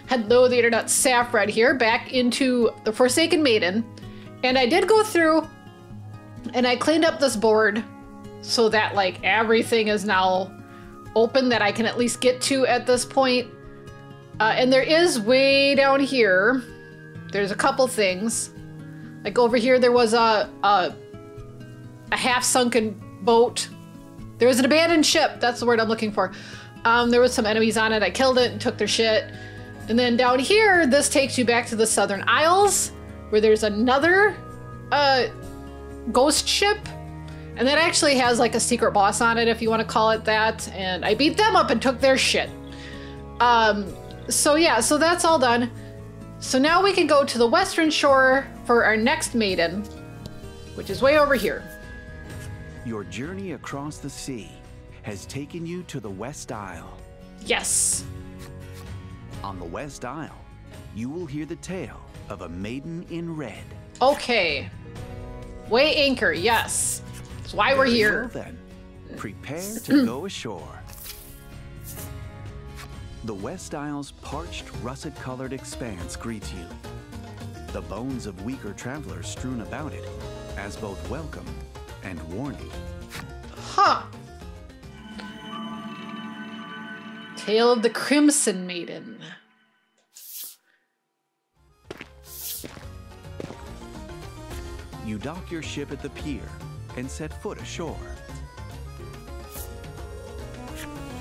Hello, the internet. Saffron here, back into the Forsaken Maiden. And I did go through and I cleaned up this board so that like everything is now open that I can at least get to at this point. And there is way down here, there's a couple things. Like over here, there was a half-sunken boat. There was an abandoned ship. That's the word I'm looking for. There was some enemies on it. I killed it and took their shit. And then down here, this takes you back to the Southern Isles, where there's another ghost ship. And that actually has like a secret boss on it, if you want to call it that. And I beat them up and took their shit. So yeah, so that's all done. So now we can go to the Western Shore for our next Maiden, which is way over here. Your journey across the sea has taken you to the West Isle. Yes. On the West Isle, you will hear the tale of a maiden in red. Okay. Weigh anchor, yes. That's why we're here. Well then, prepare to go ashore. The West Isle's parched, russet-colored expanse greets you. The bones of weaker travelers strewn about it, as both welcome and warning. Huh. Tale of the Crimson Maiden. You dock your ship at the pier and set foot ashore.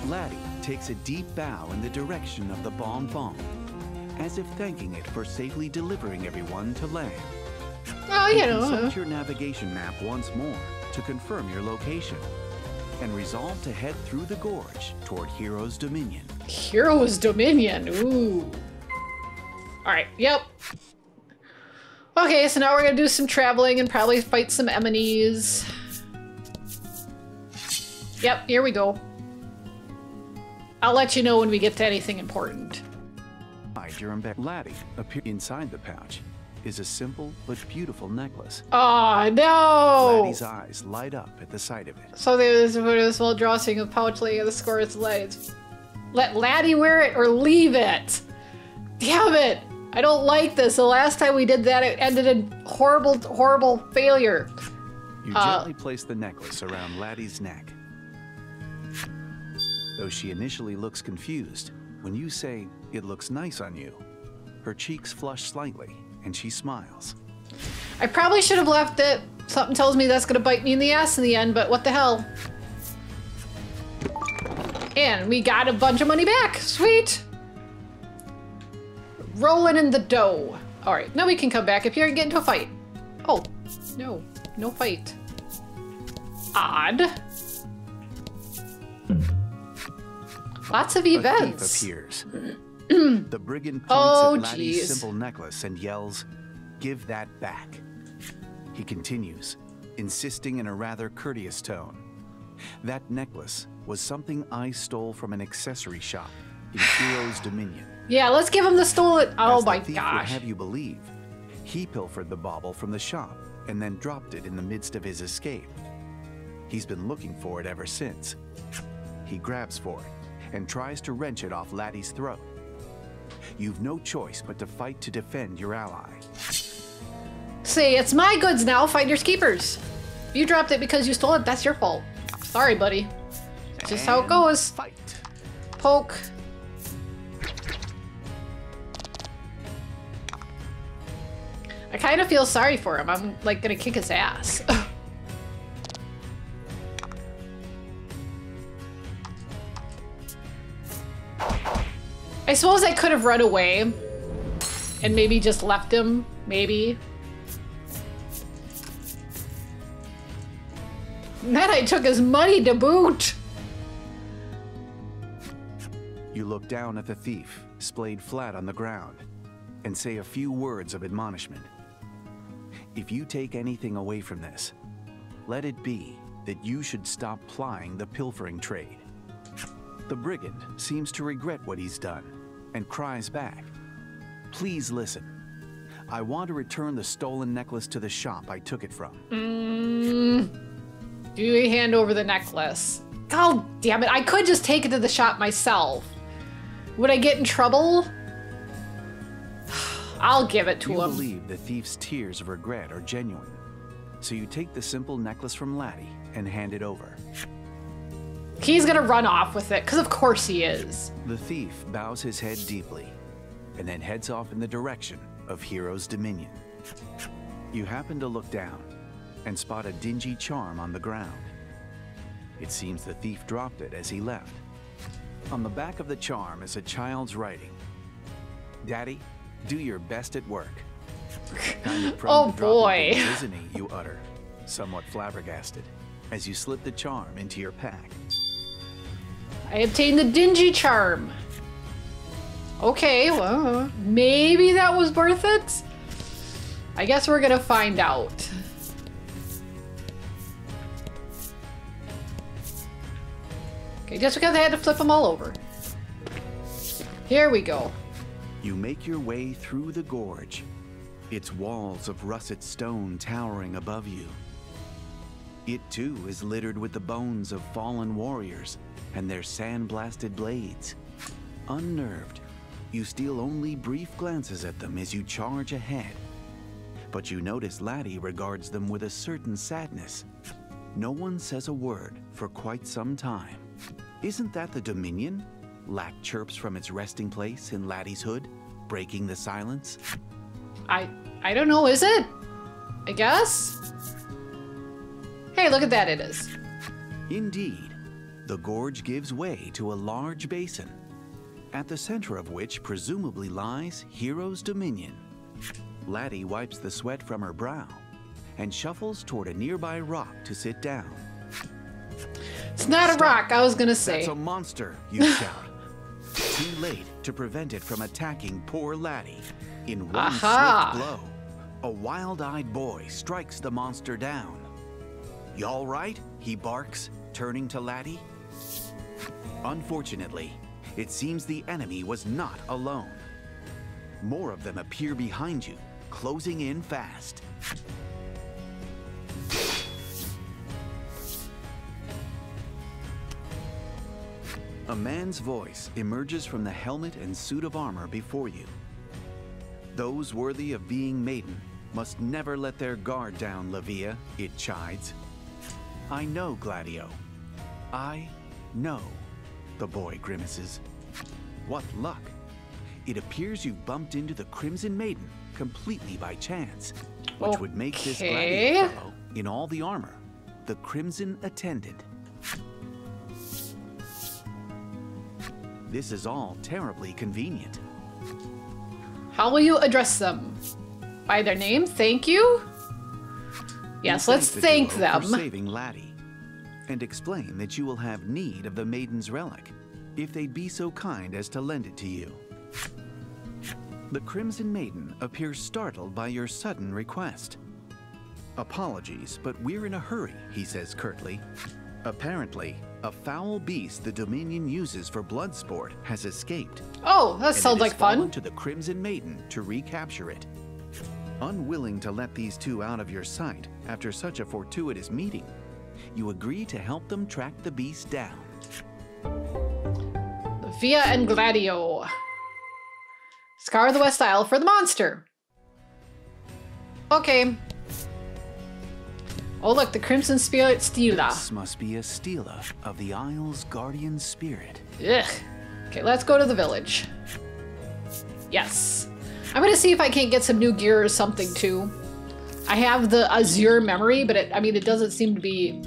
Laddie takes a deep bow in the direction of the Bon Bon, as if thanking it for safely delivering everyone to land. Oh, you know. Consult your navigation map once more to confirm your location, and resolve to head through the gorge toward Hero's Dominion. Hero's Dominion, ooh. All right, yep. Okay, so now we're gonna do some traveling and probably fight some enemies. Yep, here we go. I'll let you know when we get to anything important. Laddie appeared inside the pouch is a simple but beautiful necklace. Oh no! Laddie's eyes light up at the sight of it. So there's a small drawstring of pouch laying on the score its lights. Let Laddie wear it or leave it. Damn it! I don't like this. The last time we did that, it ended in horrible, horrible failure. You gently place the necklace around Laddie's neck. Though she initially looks confused, when you say it looks nice on you, her cheeks flush slightly and she smiles. I probably should have left it. Something tells me that's gonna bite me in the ass in the end, but what the hell. And we got a bunch of money back. Sweet. Rolling in the dough. All right, now we can come back up here and get into a fight. Oh, no, no fight. Odd. Lots of events. A thief appears. The brigand points at Laddie's simple necklace and yells, "Give that back." He continues, insisting in a rather courteous tone. That necklace was something I stole from an accessory shop in Hero's Dominion. Yeah, let's give him the stolen. Oh my gosh. Would have you believe, he pilfered the bauble from the shop and then dropped it in the midst of his escape. He's been looking for it ever since. He grabs for it and tries to wrench it off Laddie's throat. You've no choice but to fight to defend your ally. Say, it's my goods now, finders keepers. If you dropped it because you stole it, that's your fault. Sorry, buddy. It's just how it goes. Fight. Poke. I kind of feel sorry for him. I'm like gonna kick his ass. I suppose I could have run away and maybe just left him, maybe. And then I took his money to boot. You look down at the thief, splayed flat on the ground, and say a few words of admonishment. If you take anything away from this, let it be that you should stop plying the pilfering trade. The brigand seems to regret what he's done and cries back, "Please listen. I want to return the stolen necklace to the shop I took it from." Do you hand over the necklace? God damn it, I could just take it to the shop myself. Would I get in trouble? I'll give it to You him. believe the thief's tears of regret are genuine, so you take the simple necklace from Laddie and hand it over. He's gonna run off with it, because of course he is. The thief bows his head deeply and then heads off in the direction of Hero's Dominion. You happen to look down and spot a dingy charm on the ground. It seems the thief dropped it as he left. On the back of the charm is a child's writing. Daddy, do your best at work. Kind of prone to dropping things, isn't he, you utter, somewhat flabbergasted, as you slip the charm into your pack. I obtained the dingy charm. Okay, well, maybe that was worth it? I guess we're gonna find out. Okay, just because I had to flip them all over. Here we go. You make your way through the gorge, its walls of russet stone towering above you. It too is littered with the bones of fallen warriors and their sand-blasted blades. Unnerved, you steal only brief glances at them as you charge ahead. But you notice Laddie regards them with a certain sadness. No one says a word for quite some time. Isn't that the Dominion? Lack chirps from its resting place in Laddie's hood, breaking the silence. I don't know, is it? I guess? Hey, look at that, it is. Indeed, the gorge gives way to a large basin, at the center of which presumably lies Hero's Dominion. Laddie wipes the sweat from her brow and shuffles toward a nearby rock to sit down. It's not a rock, I was gonna say. That's a monster, you shout. Too late to prevent it from attacking poor Laddie. In one swift blow, a wild-eyed boy strikes the monster down. You all right? He barks, turning to Laddie. Unfortunately, it seems the enemy was not alone. More of them appear behind you, closing in fast. A man's voice emerges from the helmet and suit of armor before you. Those worthy of being Maiden must never let their guard down, Lavia, it chides. I know, Gladio. I know, the boy grimaces. What luck. It appears you bumped into the Crimson Maiden completely by chance, which would make this Gladio fellow, in all the armor, the Crimson Attendant. This is all terribly convenient. How will you address them? By their name, thank you? Yes, let's thank them. For saving Laddie, and explain that you will have need of the Maiden's relic, if they'd be so kind as to lend it to you. The Crimson Maiden appears startled by your sudden request. Apologies, but we're in a hurry, he says curtly. Apparently, a foul beast the Dominion uses for blood sport has escaped. Oh, that sounds like fun. To the Crimson Maiden to recapture it. Unwilling to let these two out of your sight after such a fortuitous meeting, you agree to help them track the beast down. Via and Gladio. Scar of the West Isle for the monster. Okay. Oh look, the Crimson Spirit Stela. This must be a Stela of the Isle's guardian spirit. Ugh. Okay, let's go to the village. Yes. I'm gonna see if I can't get some new gear or something too. I have the Azure memory, but it doesn't seem to be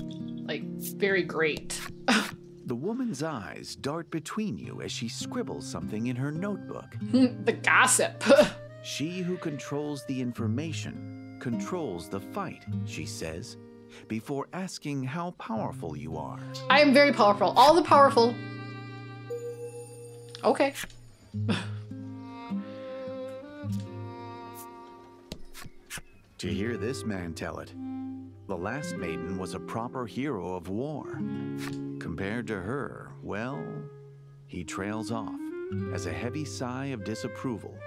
like very great. The woman's eyes dart between you as she scribbles something in her notebook. The gossip. She who controls the information controls the fight, she says, before asking how powerful you are. I am very powerful. All the powerful. Okay. To hear this man tell it, the last maiden was a proper hero of war. Compared to her, well, he trails off as a heavy sigh of disapproval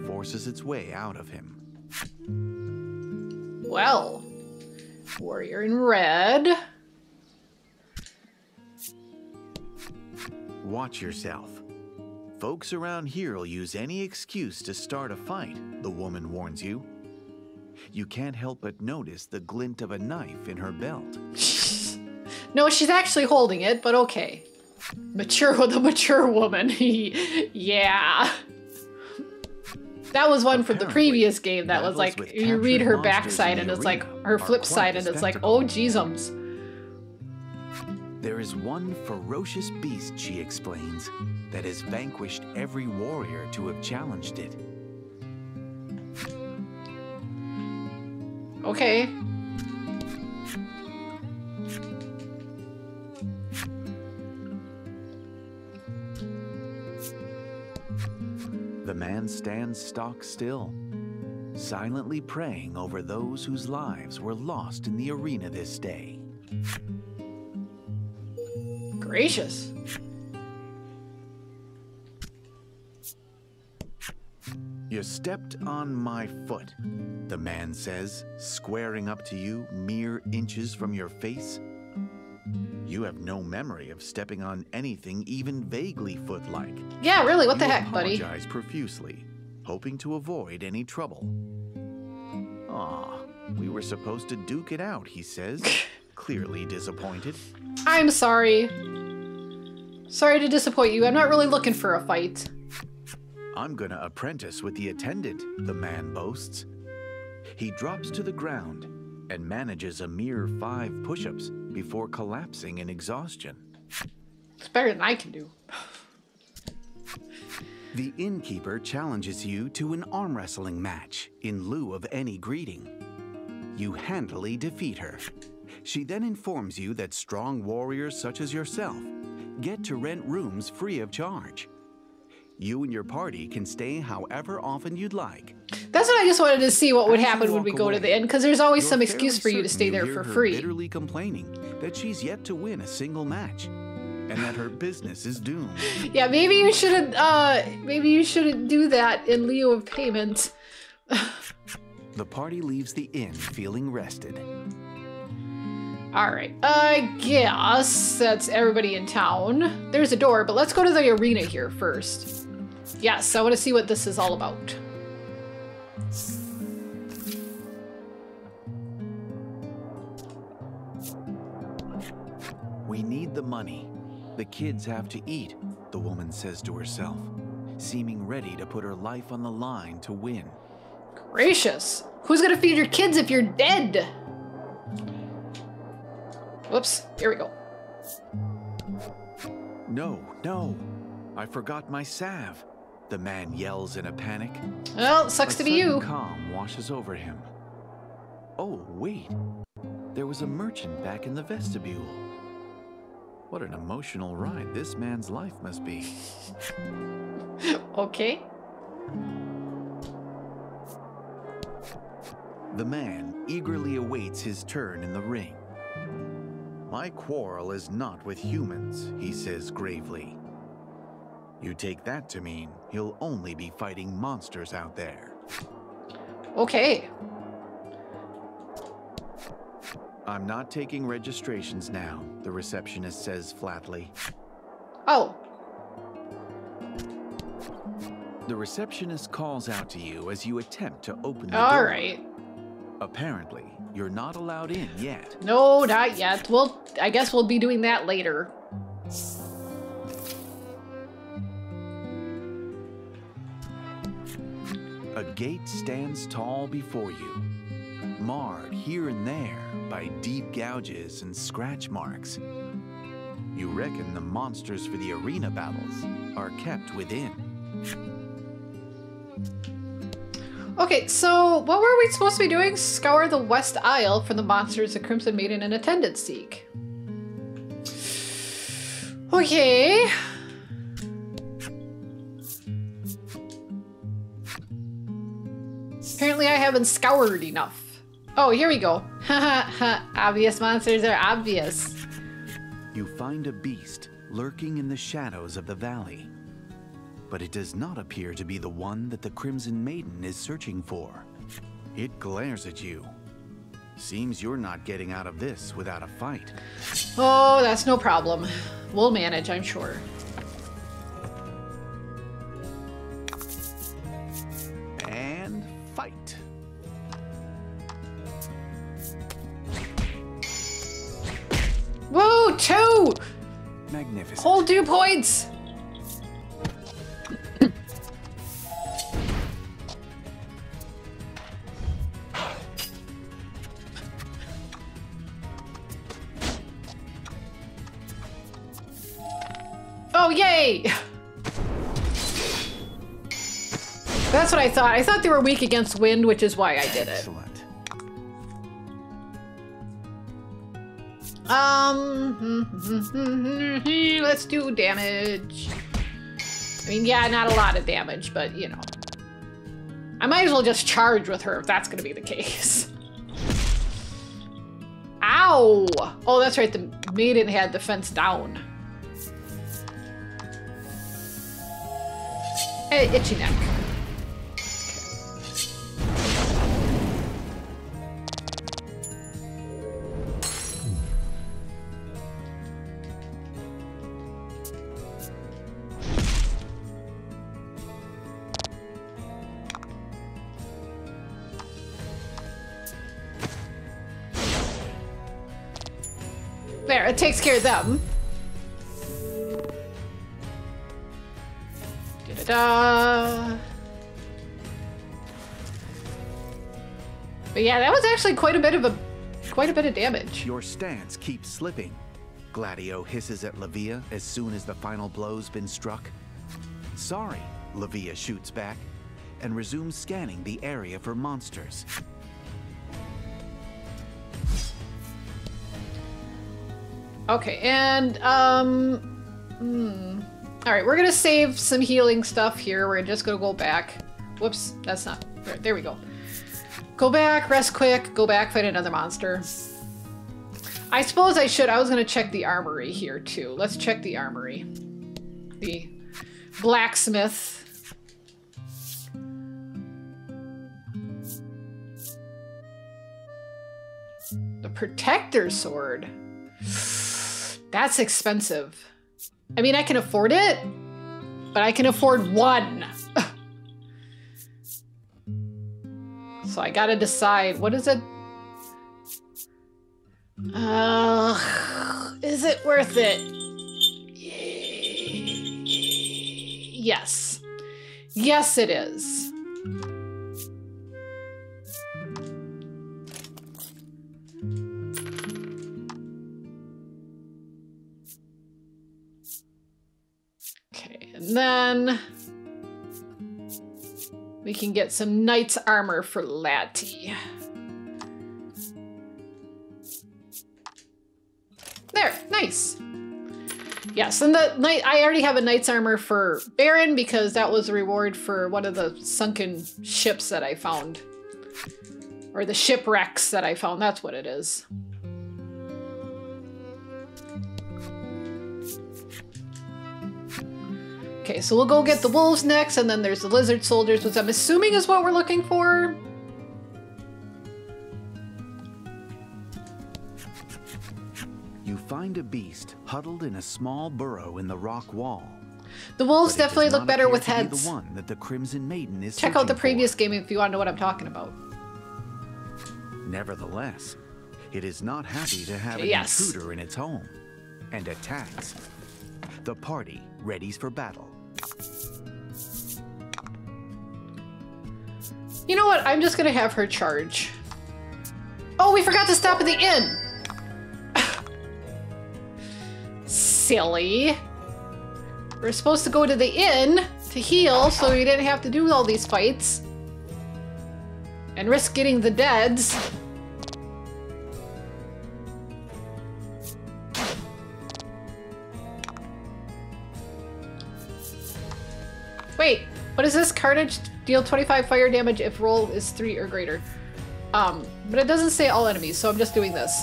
forces its way out of him. Well, warrior in red. Watch yourself. Folks around here will use any excuse to start a fight, the woman warns you. You can't help but notice the glint of a knife in her belt. No, she's actually holding it, but okay. The mature woman. Yeah. That was one from the previous game that was like, you read her backside and it's like, her flip side and it's like, oh jeezums. There is one ferocious beast, she explains, that has vanquished every warrior to have challenged it. Okay. The man stands stock still, silently praying over those whose lives were lost in the arena this day. Gracious. You stepped on my foot, the man says, squaring up to you mere inches from your face. You have no memory of stepping on anything even vaguely foot-like. Yeah, really, what the heck, buddy? You apologize profusely, hoping to avoid any trouble. Aw, we were supposed to duke it out, he says, clearly disappointed. I'm sorry. Sorry to disappoint you. I'm not really looking for a fight. I'm gonna apprentice with the attendant, the man boasts. He drops to the ground and manages a mere 5 push-ups before collapsing in exhaustion. It's better than I can do. The innkeeper challenges you to an arm wrestling match in lieu of any greeting. You handily defeat her. She then informs you that strong warriors such as yourself get to rent rooms free of charge. You and your party can stay however often you'd like. That's what I just wanted to see what would happen when we go to the inn, because there's always some excuse for you to stay there for free. Bitterly complaining that she's yet to win a single match, and that her business is doomed. Yeah, maybe you shouldn't do that in lieu of payment. The party leaves the inn feeling rested. All right, I guess that's everybody in town. There's a door, but let's go to the arena here first. Yes, I want to see what this is all about. We need the money. The kids have to eat, the woman says to herself, seeming ready to put her life on the line to win. Gracious. Who's gonna feed your kids if you're dead? Whoops, here we go. No, no, I forgot my salve, the man yells in a panic. Well, sucks to be you. A sudden calm washes over him. Oh, wait, there was a merchant back in the vestibule. What an emotional ride this man's life must be. Okay. The man eagerly awaits his turn in the ring. My quarrel is not with humans, he says gravely. You take that to mean he'll only be fighting monsters out there. Okay. I'm not taking registrations now, the receptionist says flatly. Oh. The receptionist calls out to you as you attempt to open the door. All right. Apparently, you're not allowed in yet. No, not yet. Well, I guess we'll be doing that later. A gate stands tall before you, marred here and there by deep gouges and scratch marks. You reckon the monsters for the arena battles are kept within. Okay, so what were we supposed to be doing? Scour the West Isle for the monsters the Crimson Maiden and attendants seek. Okay. Apparently I haven't scoured enough. Oh, here we go. Haha, obvious monsters are obvious. You find a beast lurking in the shadows of the valley. But it does not appear to be the one that the Crimson Maiden is searching for. It glares at you. Seems you're not getting out of this without a fight. Oh, that's no problem. We'll manage, I'm sure. 2! Magnificent. Whole 2 points! Oh, yay! That's what I thought. I thought they were weak against wind, which is why I did it. Excellent. Let's do damage. I mean, yeah, not a lot of damage, but you know. I might as well just charge with her if that's gonna be the case. Ow! Oh, that's right, the maiden had the fence down. Hey, itchy neck. There, it takes care of them. Da-da-da. But yeah, that was actually quite a bit of damage. Your stance keeps slipping. Gladio hisses at Lavia as soon as the final blow's been struck. Sorry, Lavia shoots back and resumes scanning the area for monsters. Okay, and all right, we're gonna save some healing stuff here. We're just gonna go back. Whoops, that's not right. There we go. Go back, rest quick, go back, fight another monster. I suppose I should. I was gonna check the armory here too. Let's check the armory. The blacksmith. The protector sword. That's expensive. I mean, I can afford it, but I can afford 1. So I gotta decide, what is it? Is it worth it? Yes. Yes, it is. And then we can get some knight's armor for Lati. There, nice. Yes, and the knight, I already have a knight's armor for Baron because that was a reward for one of the sunken ships that I found. Or the shipwrecks that I found, that's what it is. Okay, so we'll go get the wolves next, and then there's the lizard soldiers, which I'm assuming is what we're looking for. You find a beast huddled in a small burrow in the rock wall. The wolves definitely look better with heads. The one that the Crimson Maiden is Check out the previous for. game if you want to know what I'm talking about. Nevertheless, it is not happy to have an intruder in its home, and attacks. The party readies for battle. You know what? I'm just gonna have her charge. Oh, we forgot to stop at the inn! Silly. We're supposed to go to the inn to heal so we didn't have to do all these fights. And risk getting the deads. Wait, what is this? Carnage, deal 25 fire damage if roll is 3 or greater. But it doesn't say all enemies, so I'm just doing this.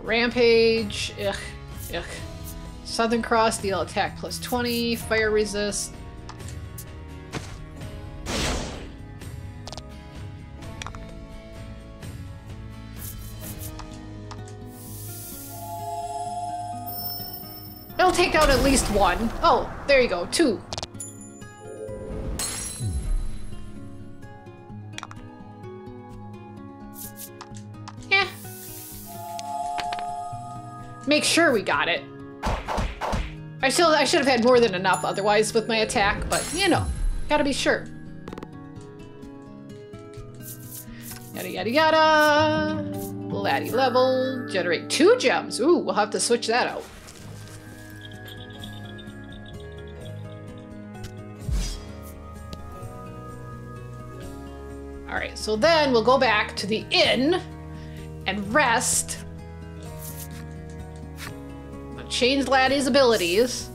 Rampage, ugh, ugh. Southern Cross, deal attack plus 20, fire resist. It'll take out at least 1. Oh, there you go, 2. make sure we got it. I should have had more than enough otherwise with my attack, but you know, gotta be sure. Yada yada yada. Laddie level. Generate 2 gems. Ooh, we'll have to switch that out. Alright, so then we'll go back to the inn and rest. I'll change Laddie's abilities.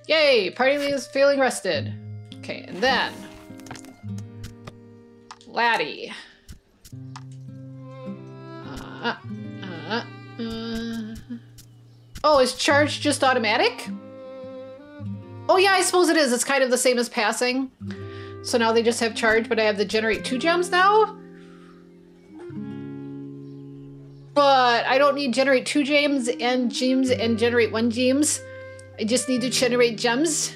Yay! Party is feeling rested. Okay, and then Laddie. Oh, is charge just automatic? Oh yeah, I suppose it is. It's kind of the same as passing. So now they just have charge, but I have the generate 2 gems now? But I don't need generate 2 gems and generate 1 gems. I just need to generate gems.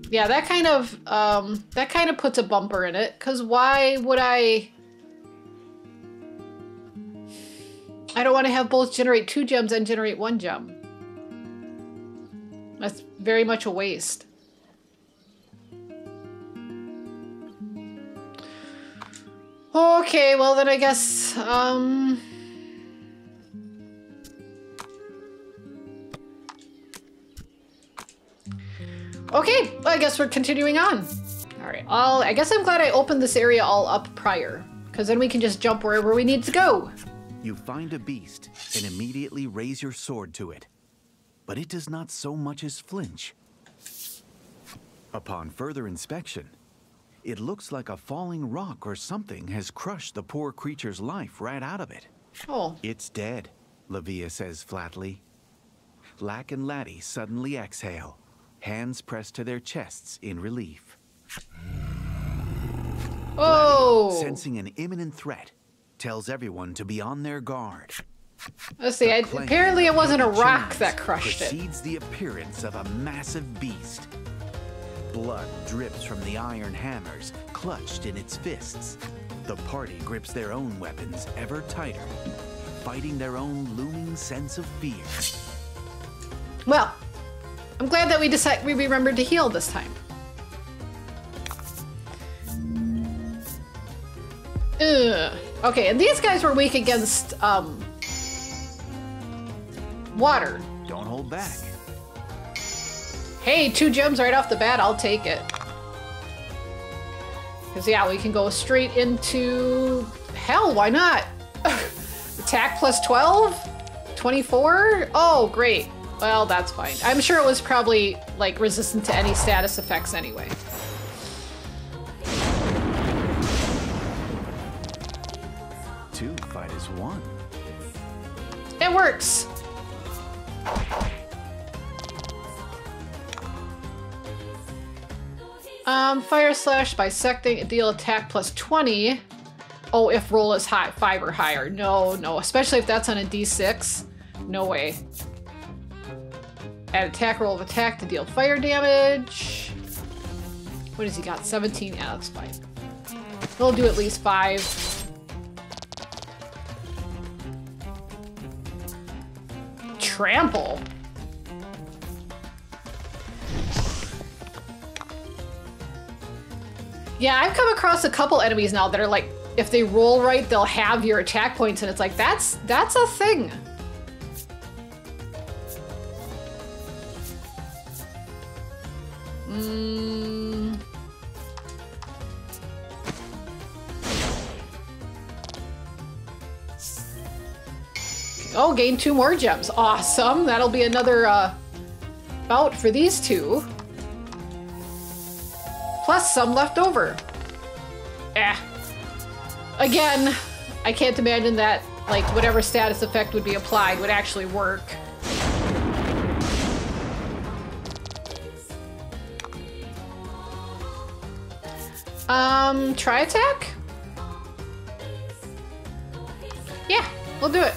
Yeah, that kind of puts a bumper in it, because why would I don't want to have both generate 2 gems and generate 1 gem. That's very much a waste. Okay, well then I guess, okay, well, I guess we're continuing on. All right, I guess I'm glad I opened this area all up prior, because then we can just jump wherever we need to go. You find a beast and immediately raise your sword to it, but it does not so much as flinch. Upon further inspection, it looks like a falling rock or something has crushed the poor creature's life right out of it. Oh. It's dead, Lavia says flatly. Lack and Laddie suddenly exhale, hands pressed to their chests in relief. Oh! Laddie, sensing an imminent threat, tells everyone to be on their guard. Let's see, apparently it wasn't a rock that crushed it. Precedes the appearance of a massive beast. Blood drips from the iron hammers clutched in its fists. The party grips their own weapons ever tighter, fighting their own looming sense of fear. Well, I'm glad that we remembered to heal this time. Ugh. Okay, and these guys were weak against water. Don't hold back. Hey, 2 gems right off the bat, I'll take it. Because yeah, we can go straight into hell, why not? Attack plus 12? 24? Oh, great. Well, that's fine. I'm sure it was probably like resistant to any status effects anyway. Two fight as one. It works. Fire slash bisecting, deal attack plus 20. Oh, if roll is high, 5 or higher. No, no, especially if that's on a D6. No way. Add attack roll of attack to deal fire damage. What has he got? 17? Yeah, that's fine. We'll do at least 5. Trample. Yeah, I've come across a couple enemies now that are like, if they roll right, they'll have your attack points, and it's like, that's a thing. Oh, gain 2 more gems. Awesome. That'll be another bout for these 2. Plus some left over. Again, I can't imagine that like whatever status effect would be applied would actually work. Try attack? Yeah, we'll do it.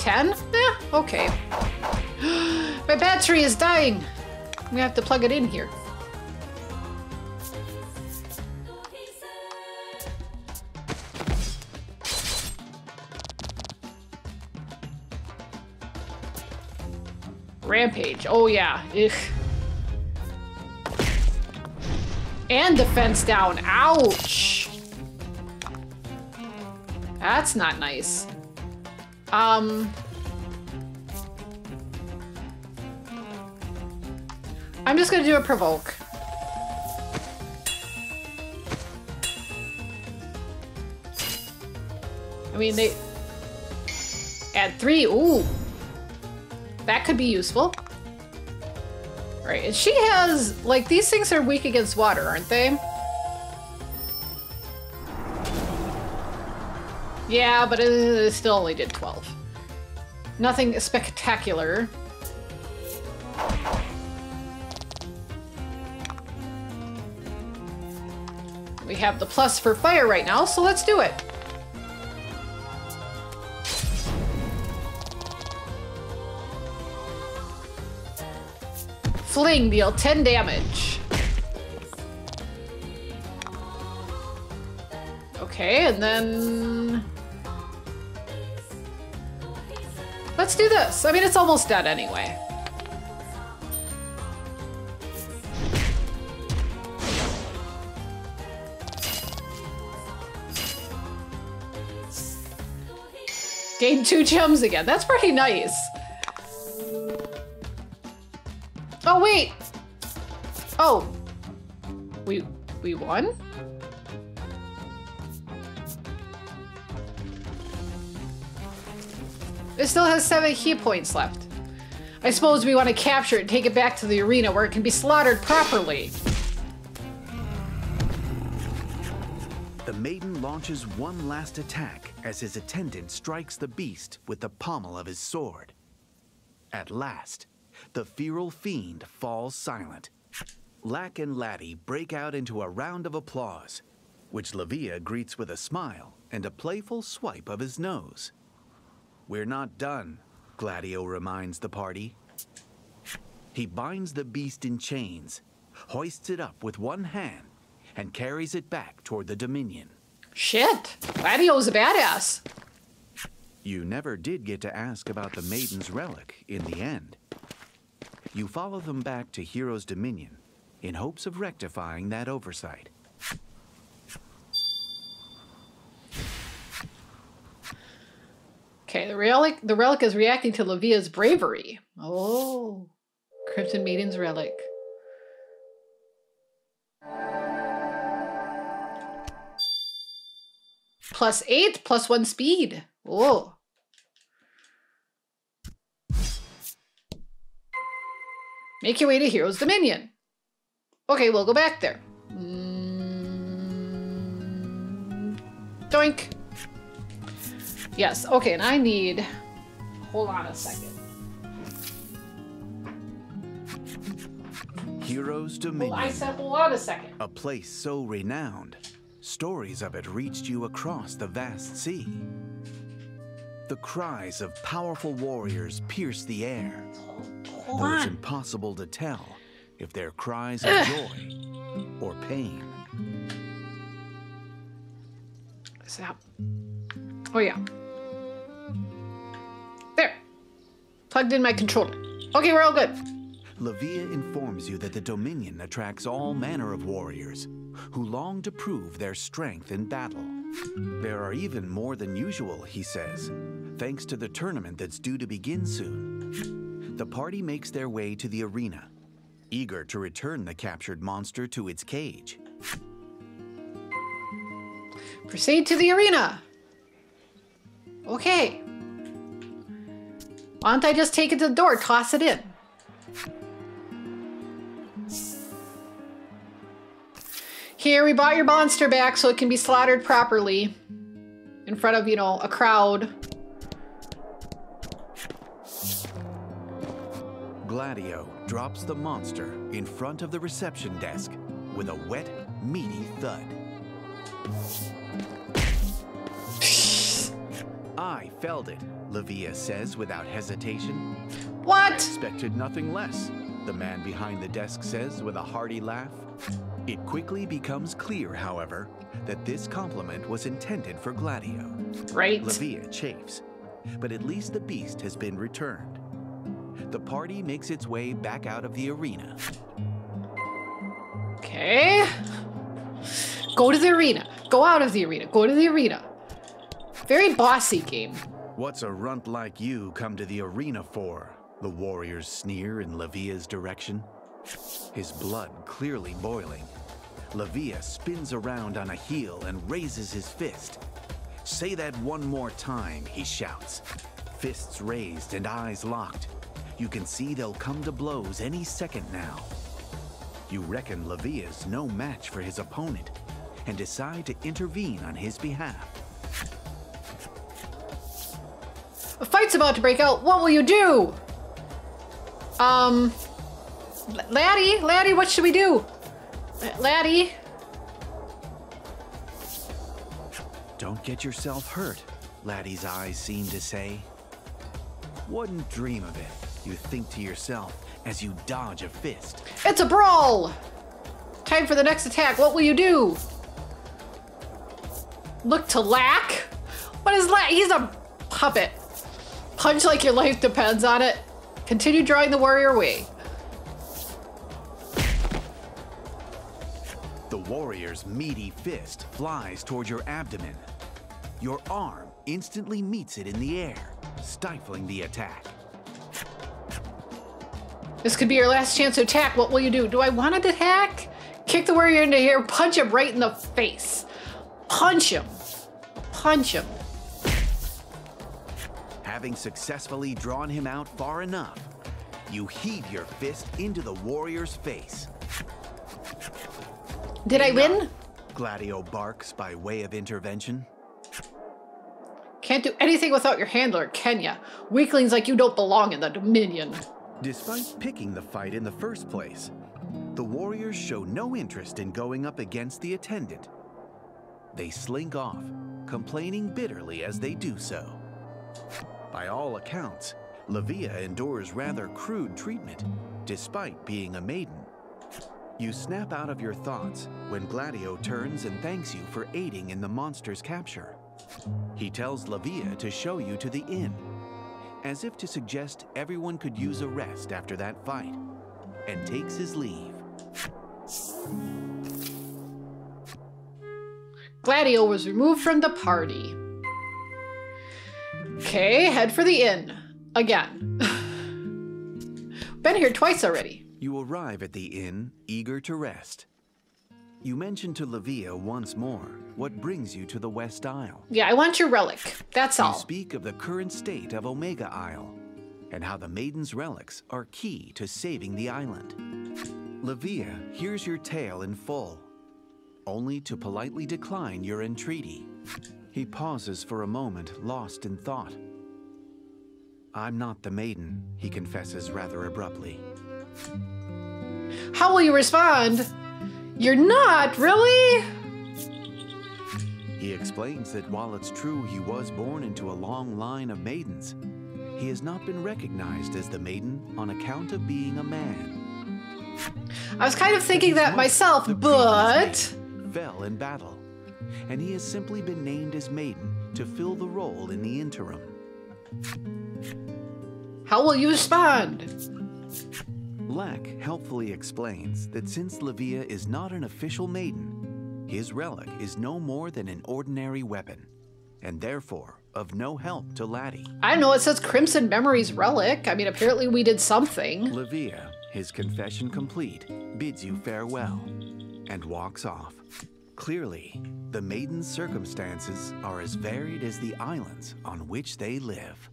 10? Yeah, okay. My battery is dying. I'm gonna have to plug it in here. Rampage. Oh yeah. Ugh. And defense down. Ouch. That's not nice. I'm just gonna do a provoke. I mean, they add 3. Ooh. That could be useful. All right, and she has, like, these things are weak against water, aren't they? Yeah, but it still only did 12. Nothing spectacular. We have the plus for fire right now, so let's do it. Fling, deal 10 damage. Okay, and then... let's do this. I mean, it's almost dead anyway. Gain 2 gems again. That's pretty nice. Oh, wait. Oh. We won? It still has 7 key points left. I suppose we want to capture it and take it back to the arena where it can be slaughtered properly. The Maiden launches one last attack as his attendant strikes the beast with the pommel of his sword. At last, the feral fiend falls silent. Lack and Laddie break out into a round of applause, which Levia greets with a smile and a playful swipe of his nose. We're not done, Gladio reminds the party. He binds the beast in chains, hoists it up with one hand, and carries it back toward the Dominion. Shit, Gladio's a badass. You never did get to ask about the Maiden's relic in the end. You follow them back to Hero's Dominion in hopes of rectifying that oversight. Okay, the relic is reacting to Levia's bravery. Oh, Crimson Maiden's relic. +8, +1 speed. Oh. Make your way to Hero's Dominion. Okay, we'll go back there. Doink. Yes, okay, and I need... hold on a second. Hero's Dominion. Well, I said hold on a second. A place so renowned, stories of it reached you across the vast sea. The cries of powerful warriors pierce the air. Though it's impossible to tell if they're cries of joy or pain. Zap. Oh yeah. There. Plugged in my controller. Okay, we're all good. Levia informs you that the Dominion attracts all manner of warriors who long to prove their strength in battle. There are even more than usual, he says, thanks to the tournament that's due to begin soon. The party makes their way to the arena, eager to return the captured monster to its cage. Proceed to the arena. Okay. Why don't I just take it to the door, toss it in? Here, we bought your monster back so it can be slaughtered properly in front of, you know, a crowd. Gladio drops the monster in front of the reception desk with a wet, meaty thud. I felled it, Livia says without hesitation. What? Expected nothing less, the man behind the desk says with a hearty laugh. It quickly becomes clear, however, that this compliment was intended for Gladio. Right. Livia chafes, but at least the beast has been returned. The party makes its way back out of the arena. Okay. Go to the arena. Go out of the arena. Go to the arena. Very bossy game. What's a runt like you come to the arena for? The warriors sneer in Livia's direction. His blood clearly boiling. Livia spins around on a heel and raises his fist. Say that one more time, he shouts. Fists raised and eyes locked. You can see they'll come to blows any second now. You reckon Livia's no match for his opponent and decide to intervene on his behalf. A fight's about to break out. What will you do? Laddie, what should we do? Laddie? Don't get yourself hurt, Laddie's eyes seem to say. Wouldn't dream of it, you think to yourself as you dodge a fist. It's a brawl! Time for the next attack. What will you do? Look to Lack? What is Lack? He's a puppet. Punch like your life depends on it. Continue drawing the warrior away. The warrior's meaty fist flies toward your abdomen. Your arm instantly meets it in the air, stifling the attack. This could be your last chance to attack. What will you do? Do I want to attack? Kick the warrior into here, punch him right in the face. Punch him. Punch him. Having successfully drawn him out far enough, you heave your fist into the warrior's face. Did I win? Gladio barks by way of intervention. Can't do anything without your handler, can ya? Weaklings like you don't belong in the Dominion. Despite picking the fight in the first place, the warriors show no interest in going up against the attendant. They slink off, complaining bitterly as they do so. By all accounts, Livia endures rather crude treatment, despite being a maiden. You snap out of your thoughts when Gladio turns and thanks you for aiding in the monster's capture. He tells Livia to show you to the inn, as if to suggest everyone could use a rest after that fight, and takes his leave. Gladio was removed from the party. Okay, head for the inn. Again. Been here twice already. You arrive at the inn, eager to rest. You mention to Livia once more what brings you to the West Isle. Yeah, I want your relic. That's all. You speak of the current state of Omega Isle, and how the Maiden's relics are key to saving the island. Livia hears your tale in full, only to politely decline your entreaty. He pauses for a moment, lost in thought. I'm not the Maiden, he confesses rather abruptly. How will you respond? You're not, really? He explains that while it's true he was born into a long line of maidens, he has not been recognized as the Maiden on account of being a man. I was kind of thinking that myself, but... fell in battle, and he has simply been named as Maiden to fill the role in the interim. How will you respond? Lack helpfully explains that since Livia is not an official maiden, his relic is no more than an ordinary weapon, and therefore of no help to Laddie. I know, it says Crimson Memories relic. I mean, apparently we did something. Livia, his confession complete, bids you farewell and walks off. Clearly, the Maiden's circumstances are as varied as the islands on which they live.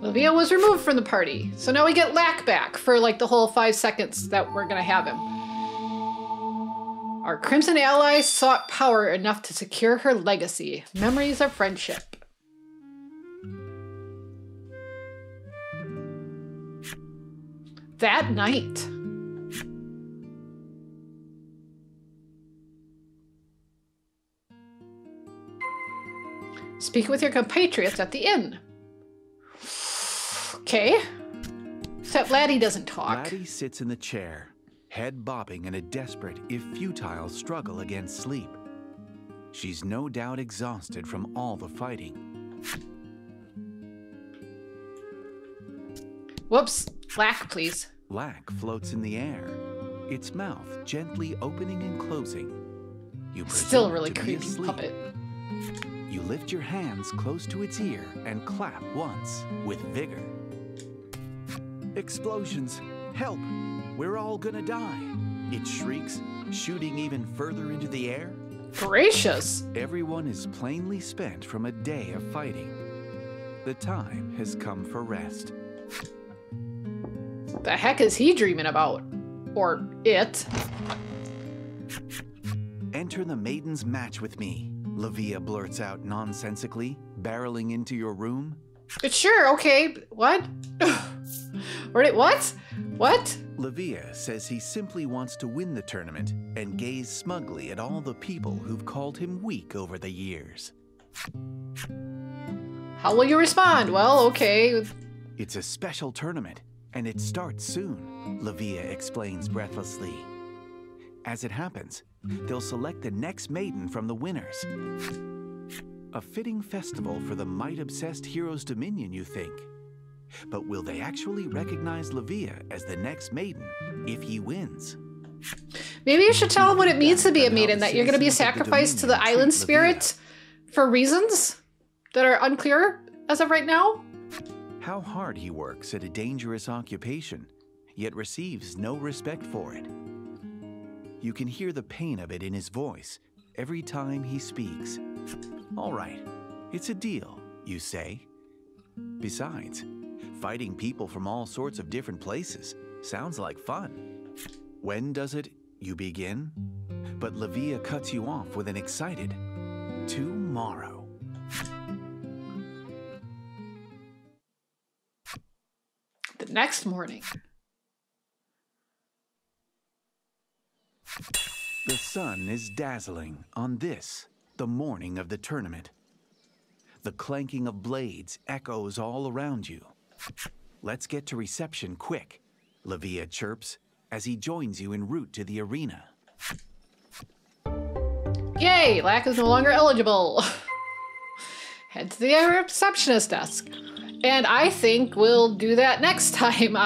Livia was removed from the party, so now we get Lack back for like the whole 5 seconds that we're gonna have him. Our Crimson ally sought power enough to secure her legacy, memories of friendship. That night. Speak with your compatriots at the inn. Okay. Except Laddie doesn't talk. Laddie sits in the chair, head bobbing in a desperate, if futile, struggle against sleep. She's no doubt exhausted from all the fighting. Whoops. Lack, please. Lack floats in the air, its mouth gently opening and closing. You Still presume really to be creepy asleep. puppet. You lift your hands close to its ear and clap once with vigor. Explosions! Help! We're all gonna die! It shrieks, shooting even further into the air. Gracious. Everyone is plainly spent from a day of fighting. The time has come for rest. The heck is he dreaming about? Or it? Enter the Maiden's match with me, Lavia blurts out nonsensically, barreling into your room. Sure, okay. What? What? What? Lavia says he simply wants to win the tournament and gaze smugly at all the people who've called him weak over the years. How will you respond? Well, okay. It's a special tournament, and it starts soon, Lavia explains breathlessly. As it happens, they'll select the next maiden from the winners. A fitting festival for the might-obsessed hero's dominion, you think. But will they actually recognize Lavia as the next maiden if he wins? Maybe you should tell him what it means to be a maiden, that you're going to be sacrificed to the island spirit for reasons that are unclear as of right now. How hard he works at a dangerous occupation, yet receives no respect for it. You can hear the pain of it in his voice every time he speaks. All right, it's a deal, you say. Besides, fighting people from all sorts of different places sounds like fun. When does it, you begin? But Lavia cuts you off with an excited, tomorrow. The next morning. The sun is dazzling on this, the morning of the tournament. The clanking of blades echoes all around you. Let's get to reception quick, Lavia chirps as he joins you en route to the arena. Yay! Lack is no longer eligible. Head to the receptionist desk. And I think we'll do that next time.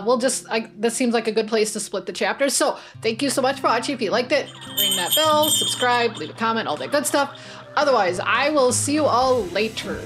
We'll just, this seems like a good place to split the chapters. So thank you so much for watching. If you liked it, ring that bell, subscribe, leave a comment, all that good stuff. Otherwise, I will see you all later.